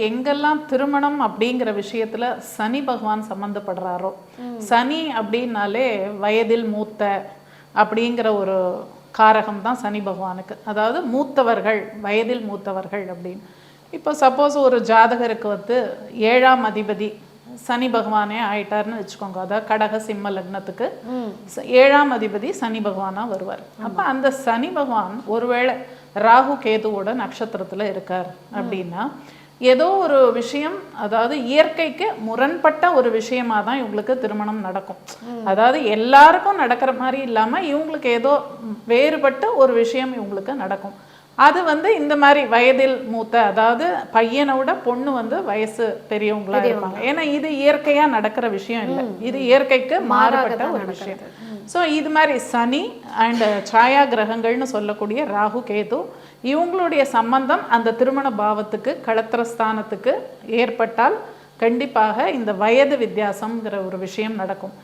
எங்கெல்லாம் திருமணம் அப்படிங்கிற விஷயத்துல சனி பகவான் சம்பந்தப்படுறாரோ, சனி அப்படின்னாலே வயதில் மூத்த அப்படிங்கிற ஒரு காரகம் தான் சனி பகவானுக்கு. அதாவது மூத்தவர்கள், வயதில் மூத்தவர்கள் அப்படின்னு. இப்போ சப்போஸ் ஒரு ஜாதகருக்கு வந்து 7ஆம் அதிபதி சனி பகவானே ஆயிட்டாருன்னு வச்சுக்கோங்க. அதாவது கடக சிம்ம லக்னத்துக்கு 7ஆம் அதிபதி சனி பகவானா வருவார். அப்ப அந்த சனி பகவான் ஒருவேளை ராகு கேதுவோட நட்சத்திரத்துல இருக்கார் அப்படின்னா ஏதோ ஒரு விஷயம், அதாவது இயற்கைக்கு முரண்பட்ட ஒரு விஷயமா தான் இவங்களுக்கு திருமணம் நடக்கும். அதாவது எல்லாருக்கும் நடக்கிற மாதிரி இல்லாம இவங்களுக்கு ஏதோ வேறுபட்ட ஒரு விஷயம் இவங்களுக்கு நடக்கும். அது வந்து இந்த மாதிரி வயதில் மூத்த, அதாவது பையனை விட பொண்ணு வந்து வயசு பெரியவங்களா இருப்பாங்க. ஏன்னா இது இயற்கையா நடக்கிற விஷயம் இல்லை, இது இயற்கைக்கு மாறுபட்ட ஒரு விஷயம். ஸோ இது மாதிரி சனி அண்ட் சாயா கிரகங்கள்னு சொல்லக்கூடிய ராகு கேது இவங்களுடைய சம்பந்தம் அந்த திருமண பாவத்துக்கு களத்திரஸ்தானத்துக்கு ஏற்பட்டால் கண்டிப்பாக இந்த வயது வித்தியாசம்ங்கிற ஒரு விஷயம் நடக்கும்.